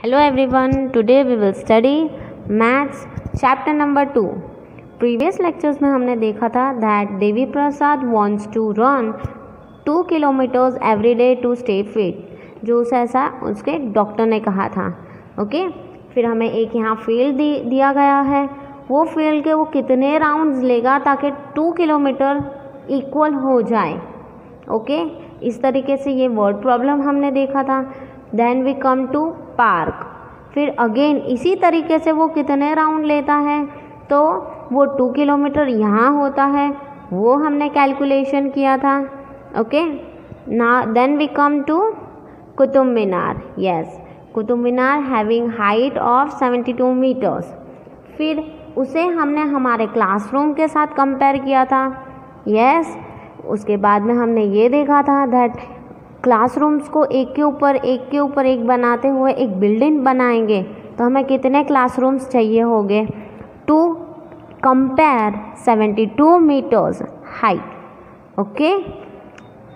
Hello everyone, today we will study Maths chapter number 2. Previous lectures में हमने देखा था that Devi Prasad wants to run 2 kilometers every day to stay fit. जो उसे ऐसा उसके डॉक्टर ने कहा था. ओके फिर हमें एक यहाँ फील्ड दिया गया है. वो फील्ड के वो कितने राउंड्स लेगा ताकि 2 किलोमीटर इक्वल हो जाए. ओके इस तरीके से ये वर्ड प्रॉब्लम हमने देखा था. Then we come to park. फिर अगेन इसी तरीके से वो कितने राउंड लेता है तो वो 2 किलोमीटर यहाँ होता है, वो हमने कैलकुलेशन किया था. ओके ना then we come to Qutub Minar. Yes Qutub Minar having height of 72 metres. फिर उसे हमने हमारे क्लासरूम के साथ कंपेयर किया था. यस उसके बाद में हमने ये देखा था दैट क्लासरूम्स को एक के ऊपर एक बनाते हुए एक बिल्डिंग बनाएंगे तो हमें कितने क्लासरूम्स चाहिए होंगे to compare 72 metres height. Okay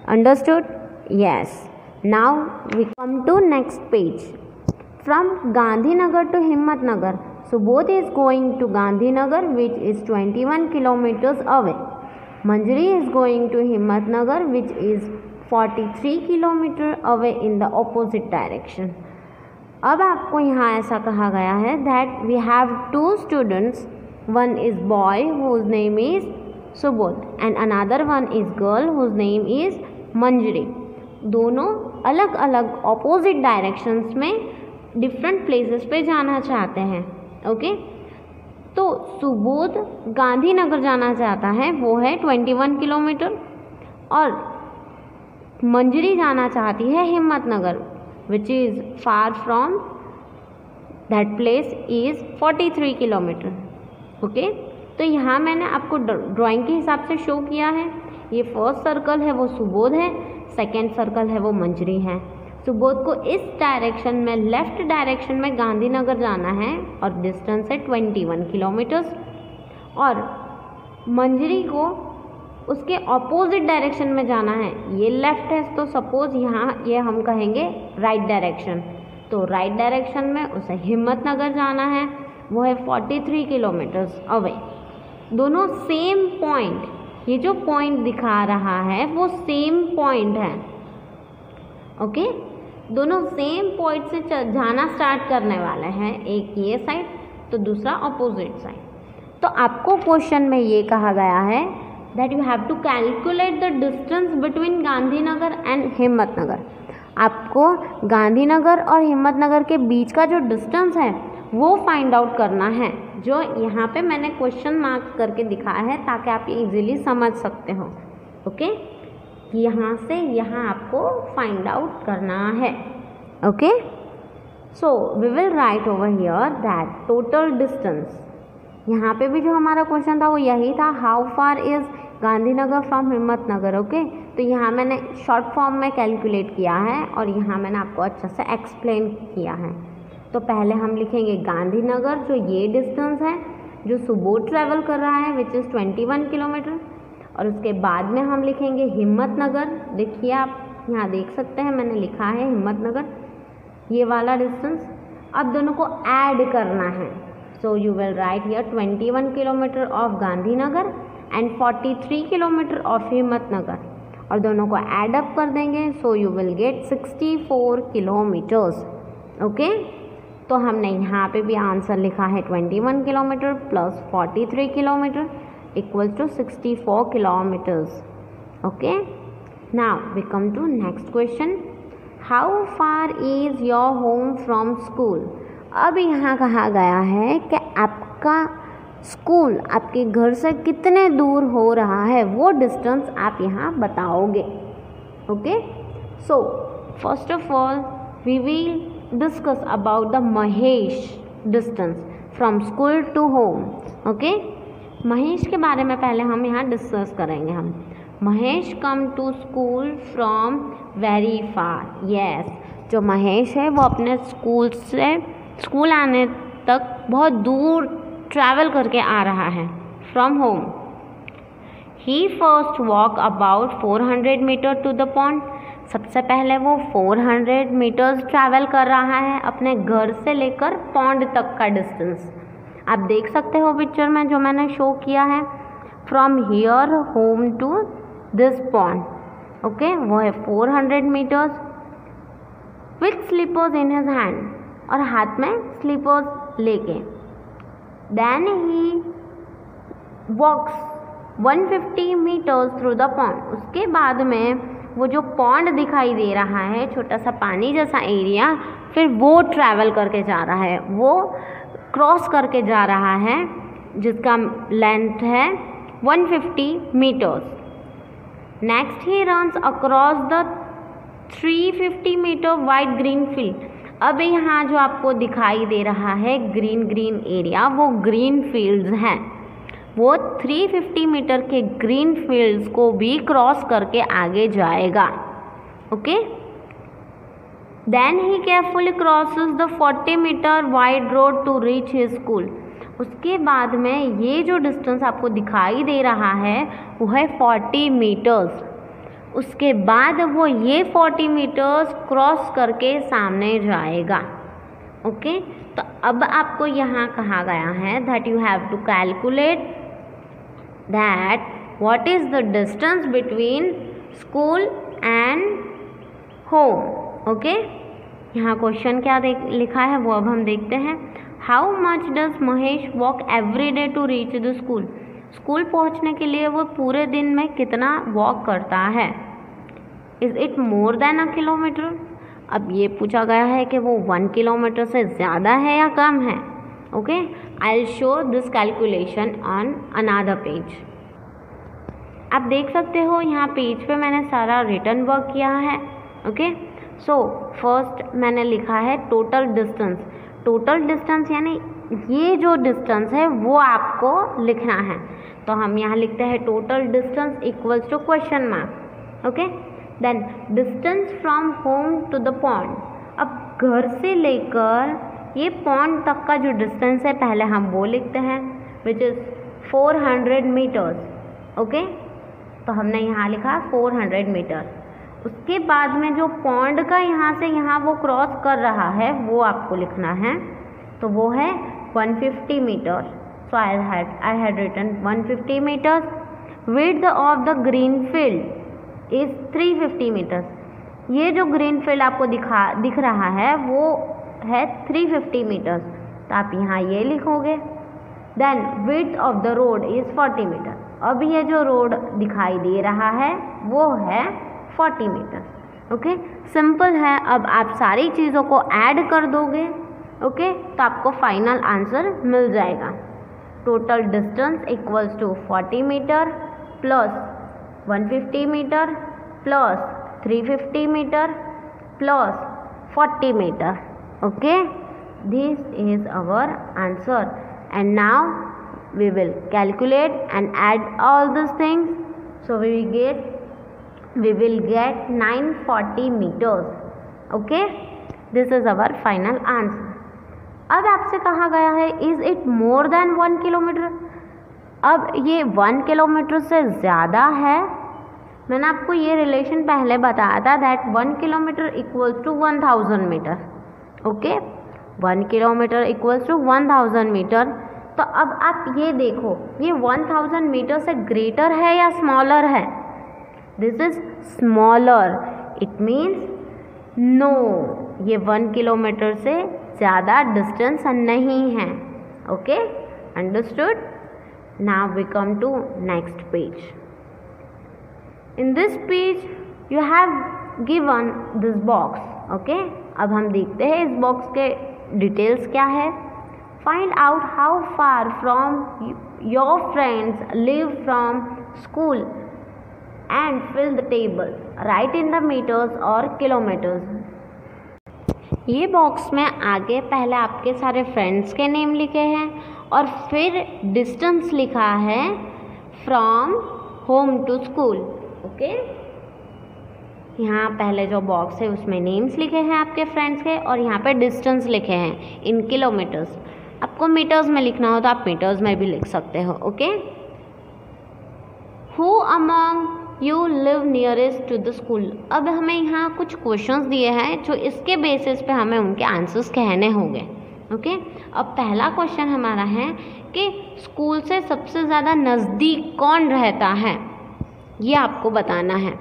understood. Yes now we come to next page. From Gandhinagar to Himmatnagar. Subodh is going to Gandhinagar which is 21 kilometres away. Manjari is going to Himmatnagar which is 43 kilometre away in the opposite direction. अब आपको यहाँ ऐसा कहा गया है that we have 2 students. One is boy whose name is Subodh and another one is girl whose name is मंजरी. दोनों अलग अलग ऑपोजिट डायरेक्शंस में डिफरेंट प्लेसेस पे जाना चाहते हैं. ओके तो सुबोध गांधीनगर जाना चाहता है, वो है 21 किलोमीटर, और मंजरी जाना चाहती है Himmatnagar which is far from that place is 43 kilometre. Okay तो यहाँ मैंने आपको ड्राइंग के हिसाब से शो किया है. ये फर्स्ट सर्कल है वो सुबोध है, सेकेंड सर्कल है वो मंजरी है. सुबोध को इस डायरेक्शन में लेफ्ट डायरेक्शन में गांधीनगर जाना है और डिस्टेंस है 21 किलोमीटर्स, और मंजरी को उसके ऑपोजिट डायरेक्शन में जाना है. ये लेफ्ट है तो सपोज यहाँ ये हम कहेंगे राइट डायरेक्शन. तो राइट डायरेक्शन में उसे हिम्मतनगर जाना है, वो है 43 किलोमीटर्स अवे. दोनों सेम पॉइंट, ये जो पॉइंट दिखा रहा है वो सेम पॉइंट है. ओके दोनों सेम पॉइंट से जाना स्टार्ट करने वाले हैं, एक ये साइड तो दूसरा ऑपोजिट साइड. तो आपको क्वेश्चन में ये कहा गया है that you have to calculate the distance between Gandhinagar and Himmatnagar. आपको गांधीनगर और हिम्मतनगर के बीच का जो डिस्टेंस है वो फाइंड आउट करना है, जो यहाँ पे मैंने क्वेश्चन मार्क करके दिखाया है ताकि आप ये इजीली समझ सकते हो. ओके यहाँ से यहाँ आपको फाइंड आउट करना है. Okay so we will write over here that total distance. यहाँ पे भी जो हमारा क्वेश्चन था वो यही था, how far is Gandhinagar from Himmatnagar. Okay तो यहाँ मैंने शॉर्ट फॉर्म में कैलकुलेट किया है और यहाँ मैंने आपको अच्छे से एक्सप्लेन किया है. तो पहले हम लिखेंगे गांधीनगर, जो ये डिस्टेंस है जो सुबोध ट्रैवल कर रहा है विच इज़ 21 किलोमीटर, और उसके बाद में हम लिखेंगे हिम्मतनगर. देखिए आप यहाँ देख सकते हैं मैंने लिखा है हिम्मतनगर, ये वाला डिस्टेंस. अब दोनों को ऐड करना है. So you will write here 21 kilometer of Gandhinagar and 43 kilometer of Himmatnagar, और दोनों को ऐड अप कर देंगे. So you will get 64 kilometres. Okay तो हमने यहाँ पे भी आंसर लिखा है 21 kilometre plus 43 kilometre equal to 64 kilometres. Okay now we come to next question. How far is your home from school. अब यहाँ कहा गया है कि आपका स्कूल आपके घर से कितने दूर हो रहा है, वो डिस्टेंस आप यहाँ बताओगे. Okay so first of all we will discuss about the Mahesh distance from school to home. Okay Mahesh के बारे में पहले हम यहाँ डिस्कस करेंगे. हम Mahesh come to school from very far. Yes जो महेश है वो अपने स्कूल आने तक बहुत दूर ट्रैवल करके आ रहा है from home. He first walk about 400 metre to the pond. सबसे पहले वो 400 मीटर्स ट्रैवल कर रहा है अपने घर से लेकर पॉन्ड तक का डिस्टेंस। आप देख सकते हो पिक्चर में जो मैंने शो किया है, from here home to this pond, okay, वो है 400 metres with slippers in his hand, और हाथ में स्लीपर्स लेके। Then he walks 150 metres through the pond. उसके बाद में वो जो पॉन्ड दिखाई दे रहा है, छोटा सा पानी जैसा एरिया, फिर वो ट्रैवल करके जा रहा है, वो क्रॉस करके जा रहा है, जिसका लेंथ है 150 metres. Next he runs across the 350 metre wide green field. अब यहाँ जो आपको दिखाई दे रहा है ग्रीन ग्रीन एरिया, वो ग्रीन फील्ड्स हैं। वो 350 मीटर के ग्रीन फील्ड्स को भी क्रॉस करके आगे जाएगा, okay. Then he carefully crosses the 40 metre wide road to reach his school. उसके बाद में ये जो डिस्टेंस आपको दिखाई दे रहा है वो है 40 मीटर्स। उसके बाद वो ये 40 मीटर्स क्रॉस करके सामने जाएगा, ओके। तो अब आपको यहाँ कहा गया है that you have to calculate that what is the distance between school and home, okay। यहाँ क्वेश्चन क्या लिखा है वो अब हम देखते हैं। How much does Mahesh walk every day to reach the school. School पहुँचने के लिए वो पूरे दिन में कितना वॉक करता है। Is it more than a kilometre. अब ये पूछा गया है कि वो 1 किलोमीटर से ज़्यादा है या कम है, okay. I'll show this calculation on another page। आप देख सकते हो यहाँ पेज पे मैंने सारा रिटन वर्क किया है, ओके। सो फर्स्ट मैंने लिखा है टोटल डिस्टेंस। टोटल डिस्टेंस यानी ये जो डिस्टेंस है वो आपको लिखना है, तो हम यहाँ लिखते हैं total distance equals to question mark, okay. Then distance from home to the pond. अब घर से लेकर ये पॉन्ड तक का जो डिस्टेंस है पहले हम वो लिखते हैं, विच इज़ 400 मीटर्स, ओके। तो हमने यहाँ लिखा 400 मीटर। उसके बाद में जो पॉन्ड का यहाँ से यहाँ वो क्रॉस कर रहा है वो आपको लिखना है, तो वो है 150 metre. So I had written 150 metres. Width of the green field is 350 metres. ये जो ग्रीन फील्ड आपको दिख रहा है वो है 350 मीटर्स, तो आप यहाँ ये लिखोगे। Then width of the road is 40 metre. अब ये जो रोड दिखाई दे रहा है वो है 40 मीटर, ओके। सिंपल है। अब आप सारी चीज़ों को ऐड कर दोगे, ओके, तो आपको फाइनल आंसर मिल जाएगा। Total distance equals to 40 metre plus 150 metre plus 350 metre plus 40 metre, okay, this is our answer, and now we will calculate and add all these things, so we will get 940 meters, okay। this is our final answer। अब आपसे कहा गया है is it more than 1 kilometre. अब ये 1 kilometre से ज़्यादा है। मैंने आपको ये रिलेशन पहले बताया था that 1 kilometre equals to 1000 metre, okay. 1 kilometre equals to 1000 metre. तो अब आप ये देखो ये 1000 मीटर से ग्रेटर है या स्मॉलर है। This is smaller, it means no, ये 1 किलोमीटर से ज़्यादा डिस्टेंस नहीं है, okay. Understood. Now we come to next page. In this page you have given this box, okay. अब हम देखते हैं इस बॉक्स के डिटेल्स क्या है। Find out how far from your friends live from school and fill the table, write in the metres और kilometres. ये बॉक्स में आगे पहले आपके सारे फ्रेंड्स के नेम लिखे हैं और फिर डिस्टेंस लिखा है from home to school, okay. यहाँ पहले जो बॉक्स है उसमें नेम्स लिखे हैं आपके फ्रेंड्स के और यहाँ पे डिस्टेंस लिखे हैं इन किलोमीटर्स। आपको मीटर्स में लिखना हो तो आप मीटर्स में भी लिख सकते हो, okay. Who among you live nearest to the school. अब हमें यहाँ कुछ क्वेश्चंस दिए हैं जो इसके बेसिस पे हमें उनके आंसर्स कहने होंगे। ओके, अब पहला क्वेश्चन हमारा है कि स्कूल से सबसे ज़्यादा नज़दीक कौन रहता है, ये आपको बताना है।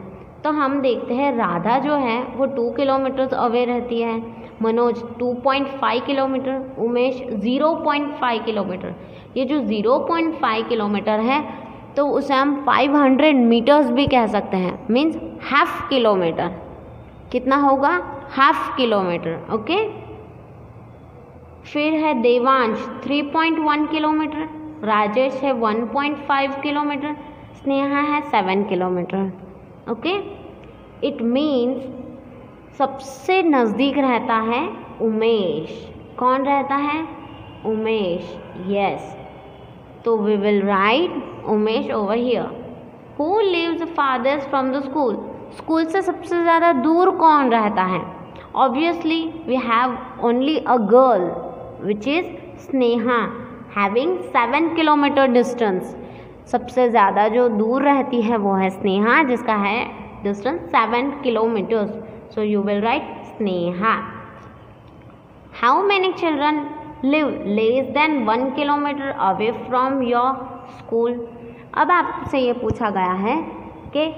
तो हम देखते हैं राधा जो है वो 2 किलोमीटर्स अवे रहती है, मनोज 2.5 किलोमीटर, उमेश 0.5 किलोमीटर। ये जो 0.5 किलोमीटर है तो उसे हम 500 मीटर्स भी कह सकते हैं, मीन्स हाफ किलोमीटर। कितना होगा? Half kilometre. ओके, फिर है देवांश 3.1 किलोमीटर, राजेश है 1.5 किलोमीटर, स्नेहा है 7 किलोमीटर। ओके, इट मीन्स सबसे नज़दीक रहता है उमेश। कौन रहता है? उमेश। यस, तो we will write Umesh over here. Who lives farthest from the school? School से सबसे ज़्यादा दूर कौन रहता है? Obviously we have only a girl which is Sneha having 7 kilometre distance. सबसे ज़्यादा जो दूर रहती है वो है स्नेहा, जिसका है distance 7 kilometres. So you will write Sneha. How many children live less than 1 kilometre away from your school? अब आपसे ये पूछा गया है कि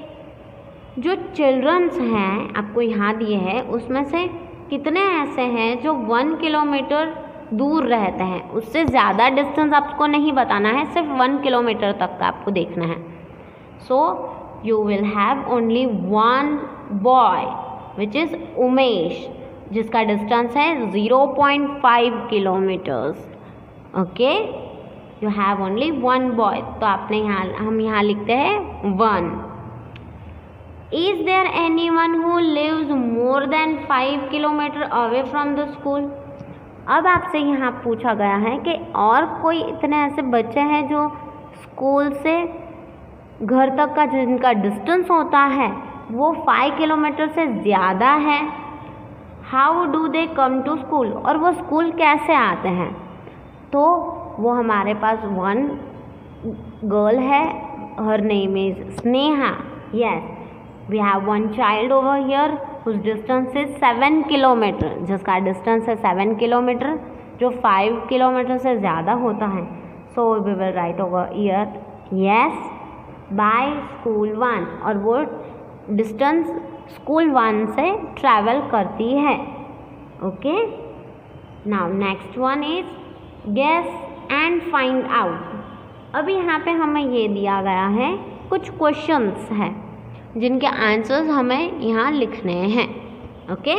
जो चिल्ड्रंस हैं आपको यहाँ दिए हैं उसमें से कितने ऐसे हैं जो 1 किलोमीटर दूर रहते हैं। उससे ज़्यादा डिस्टेंस आपको नहीं बताना है, सिर्फ 1 किलोमीटर तक का आपको देखना है। So you will have only 1 boy which is Umesh, जिसका डिस्टेंस है 0.5 kilometres. Okay, you have only 1 boy, तो आपने हम यहाँ लिखते हैं 1। Is there anyone who lives more than 5 kilometre away from the school? अब आपसे यहाँ पूछा गया है कि और कोई इतने ऐसे बच्चे हैं जो स्कूल से घर तक का जिनका डिस्टेंस होता है वो 5 किलोमीटर से ज़्यादा है। How do they come to school? और वो स्कूल कैसे आते हैं? तो वो हमारे पास 1 गर्ल है, her name is Sneha. Yes, we have 1 child over here whose distance is 7 kilometre, जिसका डिस्टेंस है 7 किलोमीटर, जो 5 किलोमीटर से ज़्यादा होता है। So we will write over here yes by school 1, और वो डिस्टेंस स्कूल 1 से ट्रैवल करती है। Okay, now next one is guess and find out. अब यहाँ पे हमें ये दिया गया है कुछ क्वेश्चंस हैं जिनके आंसर्स हमें यहाँ लिखने हैं। Okay,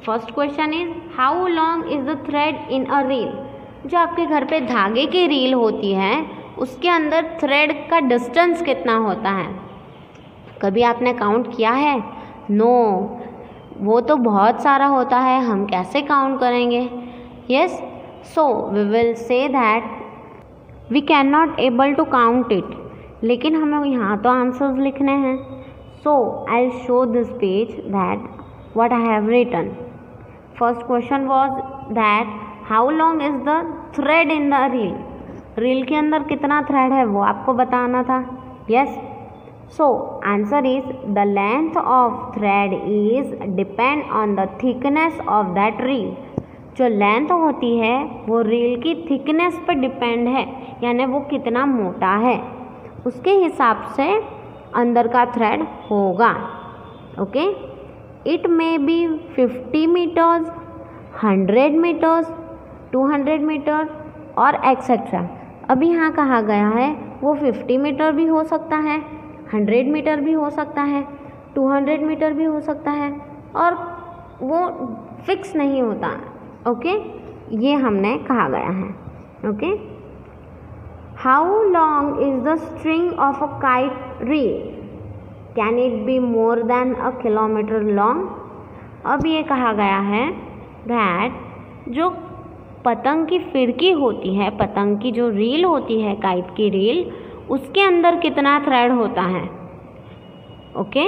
first question is how long is the thread in a reel? जो आपके घर पे धागे की रील होती है उसके अंदर थ्रेड का डिस्टेंस कितना होता है? कभी आपने काउंट किया है? नो, वो तो बहुत सारा होता है, हम कैसे काउंट करेंगे? Yes, so we will say that we can not able to count it, लेकिन हमें यहाँ तो आंसर्स लिखने हैं। So I'll show this page that what I have written. First question was that how long is the thread in the reel? Reel के अंदर कितना thread है वो आपको बताना था। Yes. So answer is the length of thread is depend on the thickness of that reel. जो length होती है वो रील की थिकनेस पर डिपेंड है, यानी वो कितना मोटा है उसके हिसाब से अंदर का थ्रेड होगा। Okay, it may be 50 metres, 100 metres, 200 metre और एक्सेट्रा। अभी यहाँ कहा गया है वो 50 मीटर भी हो सकता है, 100 मीटर भी हो सकता है, 200 मीटर भी हो सकता है, और वो फिक्स नहीं होता। ओके, ये हमने कहा गया है। Okay, How long is the string of a kite reel? Can it be more than a kilometer long? अब ये कहा गया है that जो पतंग की फिरकी होती है, पतंग की जो रील होती है, काइट की रील, उसके अंदर कितना थ्रेड होता है? ओके,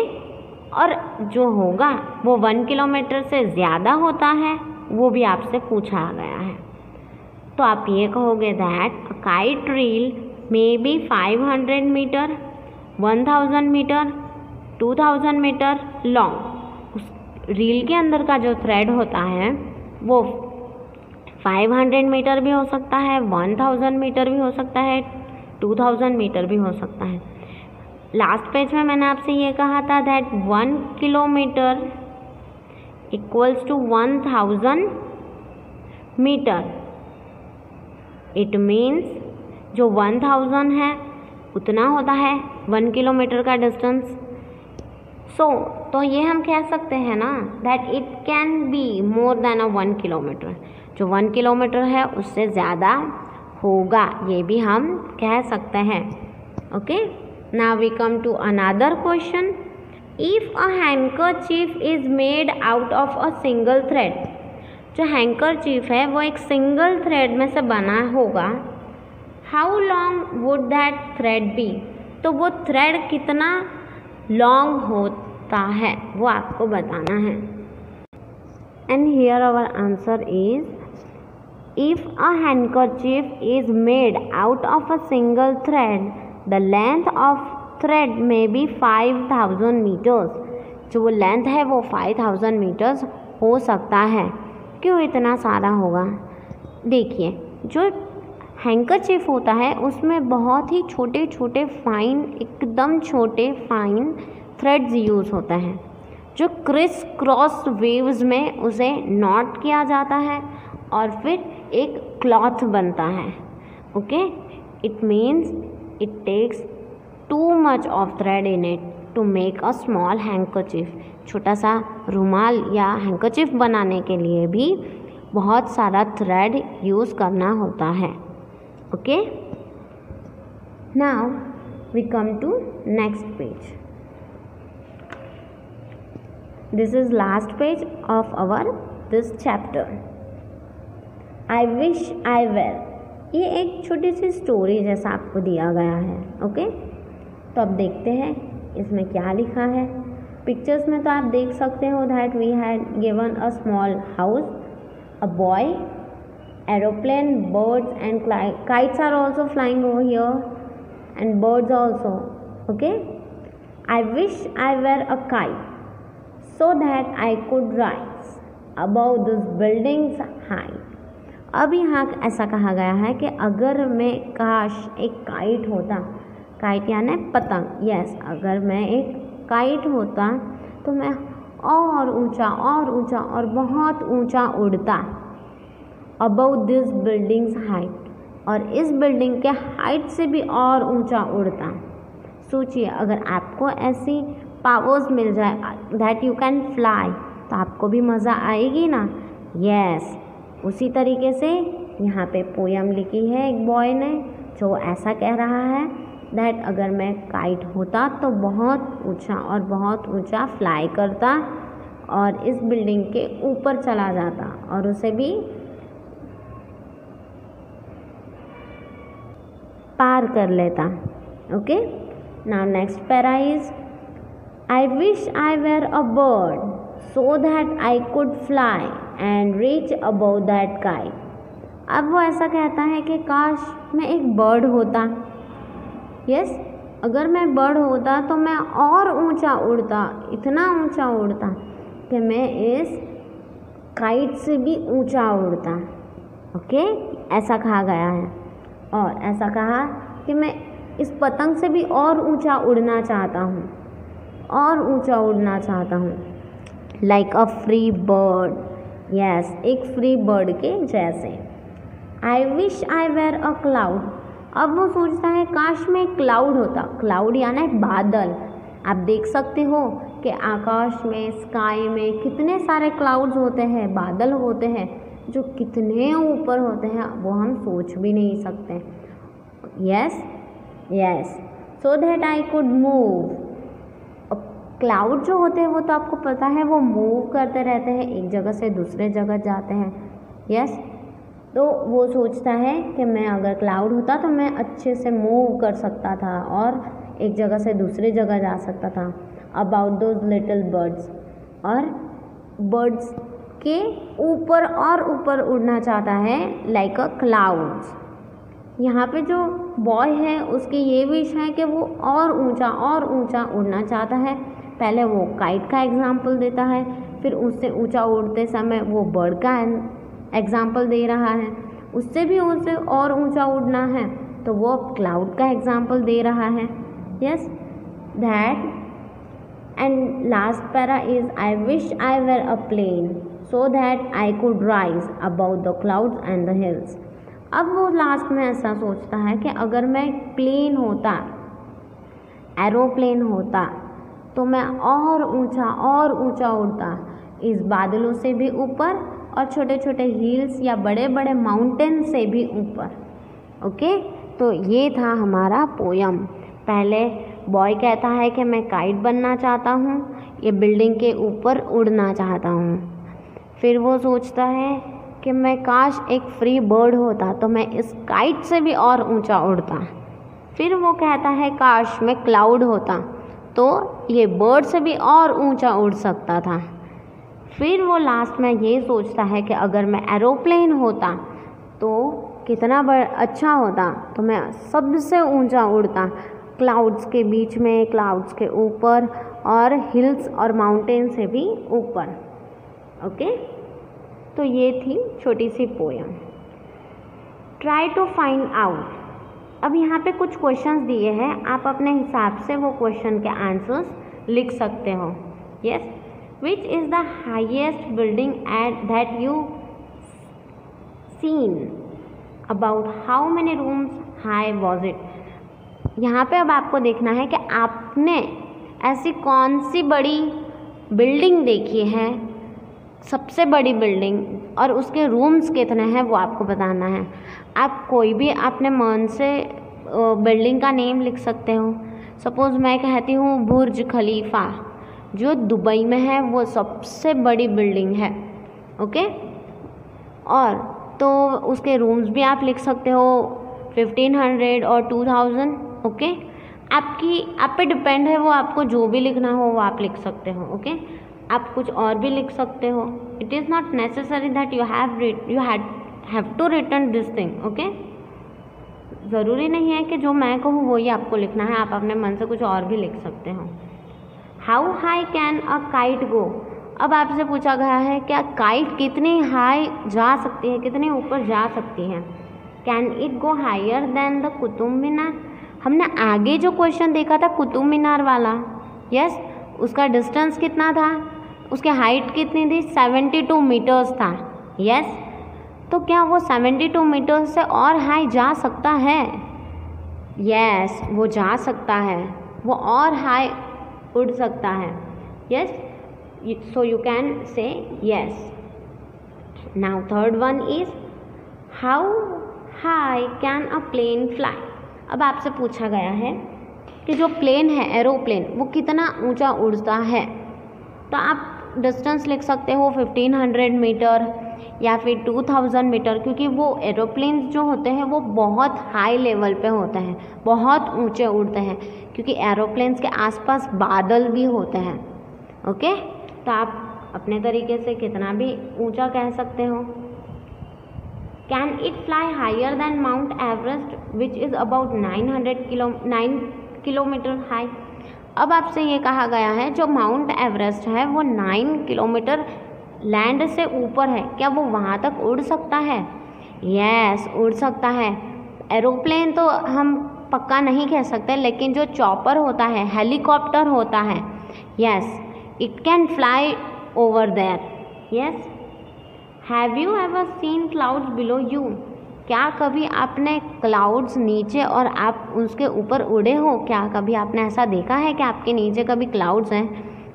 और जो होगा वो 1 किलोमीटर से ज़्यादा होता है, वो भी आपसे पूछा गया है। तो आप ये कहोगे that a kite reel may be 500 metre, 1000 metre, 2000 metre long. उस रील के अंदर का जो थ्रेड होता है वो 500 मीटर भी हो सकता है, 1000 मीटर भी हो सकता है, 2000 मीटर भी हो सकता है। लास्ट पेज में मैंने आपसे ये कहा था that 1 kilometre equals to 1000 metre. It means जो 1000 है उतना होता है 1 किलोमीटर का डिस्टेंस। तो ये हम कह सकते हैं ना that it can be more than 1 kilometre. जो 1 किलोमीटर है उससे ज़्यादा होगा, ये भी हम कह सकते हैं। Okay, now we come to another question. If a handkerchief is made out of a single thread, जो हैंकरचीफ है वो एक सिंगल थ्रेड में से बना होगा, how long would that thread be, तो वो थ्रेड कितना लॉन्ग होता है वो आपको बताना है। And here our answer is, if a handkerchief is made out of a single thread the length of thread may be 5000 metres. जो वो लेंथ है वो 5000 मीटर्स हो सकता है। क्यों इतना सारा होगा? देखिए, जो हैंकरचीफ होता है उसमें बहुत ही छोटे छोटे फाइन, एकदम छोटे फाइन थ्रेड्स यूज़ होता है, जो क्रिस क्रॉस वेव्स में उसे नॉट किया जाता है और फिर एक क्लॉथ बनता है। Okay, it means it takes too much of thread in it to make a small handkerchief. छोटा सा रुमाल या हैंकरचीफ बनाने के लिए भी बहुत सारा थ्रेड यूज़ करना होता है। Okay, now we come to next page. This is last page of our this chapter. I wish I were, ये एक छोटी सी स्टोरी जैसा आपको दिया गया है। ओके, तो अब देखते हैं इसमें क्या लिखा है। पिक्चर्स में तो आप देख सकते हो that we had given a small house, a boy, aeroplane, birds and kites are also flying over here and birds also. Okay, I wish I were a kite so that I could rise above this building's height. अब यहाँ ऐसा कहा गया है कि अगर मैं काश एक काइट होता, काइट यानी पतंग, यस, अगर मैं एक काइट होता तो मैं और ऊंचा और बहुत ऊंचा उड़ता अबव दिस बिल्डिंग्स हाइट, और इस बिल्डिंग के हाइट से भी और ऊंचा उड़ता। सोचिए, अगर आपको ऐसी पावर्स मिल जाए दैट यू कैन फ्लाई, तो आपको भी मज़ा आएगी ना। यस, उसी तरीके से यहाँ पे पोयम लिखी है एक बॉय ने, जो ऐसा कह रहा है दैट अगर मैं काइट होता तो बहुत ऊंचा फ्लाई करता और इस बिल्डिंग के ऊपर चला जाता और उसे भी पार कर लेता। Okay, now next para is, I wish I were a bird so that I could fly and reach above that kite. अब वो ऐसा कहता है कि काश मैं एक बर्ड होता। यस, अगर मैं बर्ड होता तो मैं और ऊंचा उड़ता, इतना ऊंचा उड़ता कि मैं इस काइट से भी ऊंचा उड़ता। ओके, ऐसा कहा गया है। और ऐसा कहा कि मैं इस पतंग से भी और ऊंचा उड़ना चाहता हूँ, और ऊंचा उड़ना चाहता हूँ, like a free bird. Yes, एक फ्री बर्ड के जैसे। I wish I were a cloud. अब वो सोचता है काश मैं क्लाउड होता। क्लाउड यानी बादल। आप देख सकते हो कि आकाश में, स्काई में कितने सारे क्लाउड्स होते हैं, बादल होते हैं जो कितने ऊपर होते हैं, वो हम सोच भी नहीं सकते। Yes, so that I could move. Cloud जो होते हैं वो तो आपको पता है वो मूव करते रहते हैं, एक जगह से दूसरे जगह जाते हैं। यस, तो वो सोचता है कि मैं अगर क्लाउड होता तो मैं अच्छे से मूव कर सकता था और एक जगह से दूसरी जगह जा सकता था। अबाउट दोज लिटिल बर्ड्स, और बर्ड्स के ऊपर और ऊपर उड़ना चाहता है लाइक अ क्लाउड्स। यहाँ पे जो बॉय है उसकी ये विश है कि वो और ऊंचा उड़ना चाहता है पहले वो काइट का एग्जाम्पल देता है, फिर उससे ऊंचा उड़ते समय वो बर्ड का एग्जाम्पल दे रहा है, उससे भी उससे और ऊंचा उड़ना है तो वो क्लाउड का एग्जाम्पल दे रहा है. Yes, that and last para is I wish I were a plane so that I could rise about the clouds and the hills. अब वो लास्ट में ऐसा सोचता है कि अगर मैं प्लेन होता, एरोप्लेन होता, तो मैं और ऊंचा उड़ता, इस बादलों से भी ऊपर और छोटे छोटे हिल्स या बड़े बड़े माउंटेन से भी ऊपर. ओके, तो ये था हमारा पोयम. पहले बॉय कहता है कि मैं काइट बनना चाहता हूँ, ये बिल्डिंग के ऊपर उड़ना चाहता हूँ. फिर वो सोचता है कि मैं काश एक फ्री बर्ड होता तो मैं इस काइट से भी और ऊंचा उड़ता. फिर वो कहता है काश मैं क्लाउड होता तो ये बर्ड से भी और ऊंचा उड़ सकता था. फिर वो लास्ट में ये सोचता है कि अगर मैं एरोप्लेन होता तो कितना अच्छा होता, तो मैं सबसे ऊंचा उड़ता, क्लाउड्स के बीच में, क्लाउड्स के ऊपर और हिल्स और माउंटेन से भी ऊपर. ओके, तो ये थी छोटी सी poem. Try to find out. अब यहाँ पे कुछ क्वेश्चंस दिए हैं, आप अपने हिसाब से वो क्वेश्चन के आंसर्स लिख सकते हो. Yes, which is the highest building at that you seen, about how many rooms high was it. यहाँ पे अब आपको देखना है कि आपने ऐसी कौन सी बड़ी बिल्डिंग देखी है, सबसे बड़ी बिल्डिंग, और उसके रूम्स कितने हैं वो आपको बताना है. आप कोई भी अपने मन से बिल्डिंग का नेम लिख सकते हो. सपोज़ मैं कहती हूँ बुर्ज खलीफा, जो दुबई में है, वो सबसे बड़ी बिल्डिंग है. ओके, और तो उसके रूम्स भी आप लिख सकते हो 1500 और 2000. ओके, आप पे डिपेंड है, वो आपको जो भी लिखना हो वो आप लिख सकते हो. ओके, आप कुछ और भी लिख सकते हो. It is not necessary that you have to return this thing. Okay, ज़रूरी नहीं है कि जो मैं कहूँ वो ही आपको लिखना है, आप अपने मन से कुछ और भी लिख सकते हो. How high can a kite go. अब आपसे पूछा गया है क्या काइट कितनी हाई जा सकती है, कितने ऊपर जा सकती है. Can it go higher than the Qutub Minar. हमने आगे जो क्वेश्चन देखा था कुतुब मीनार वाला, यस, उसका डिस्टेंस कितना था, उसकी हाइट कितनी थी, 72 मीटर्स था. यस, तो क्या वो 72 मीटर्स से और हाई जा सकता है. यस, वो जा सकता है, वो और हाई उड़ सकता है. Yes, so you can say yes. Now third one is how high can a plane fly. अब आपसे पूछा गया है कि जो प्लेन है, एरोप्लेन, वो कितना ऊंचा उड़ता है. तो आप डिस्टेंस लिख सकते हो 1500 मीटर या फिर 2000 मीटर, क्योंकि वो एरोप्लेन्स जो होते हैं वो बहुत हाई लेवल पे होते हैं, बहुत ऊंचे उड़ते हैं, क्योंकि एरोप्लेन्स के आसपास बादल भी होते हैं. ओके, तो आप अपने तरीके से कितना भी ऊंचा कह सकते हो. Can it fly higher than Mount Everest which is about 9 kilometre high. अब आपसे ये कहा गया है जो माउंट एवरेस्ट है वो 9 किलोमीटर लैंड से ऊपर है, क्या वो वहाँ तक उड़ सकता है. यस, उड़ सकता है. एरोप्लेन तो हम पक्का नहीं कह सकते, लेकिन जो चॉपर होता है, हेलीकॉप्टर होता है, yes, it can fly over there. Yes, have you ever seen clouds below you. क्या कभी आपने क्लाउड्स नीचे और आप उसके ऊपर उड़े हो. क्या कभी आपने ऐसा देखा है कि आपके नीचे कभी क्लाउड्स हैं.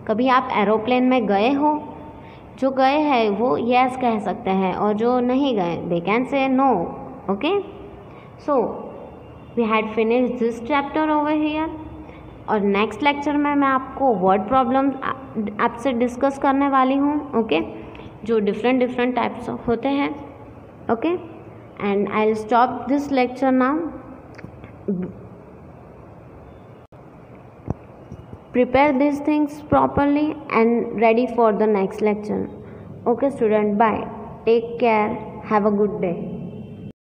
कभी आप एरोप्लेन में गए हो. जो गए हैं वो यस कह सकते हैं, और जो नहीं गए they can say no. Okay, so we had finished this chapter over here. और नेक्स्ट लेक्चर में मैं आपको वर्ड प्रॉब्लम्स आपसे डिस्कस करने वाली हूँ. ओके, जो डिफरेंट टाइप्स होते हैं. Okay, and I will stop this lecture now. Prepare this things properly and ready for the next lecture. Okay student, bye, take care, have a good day.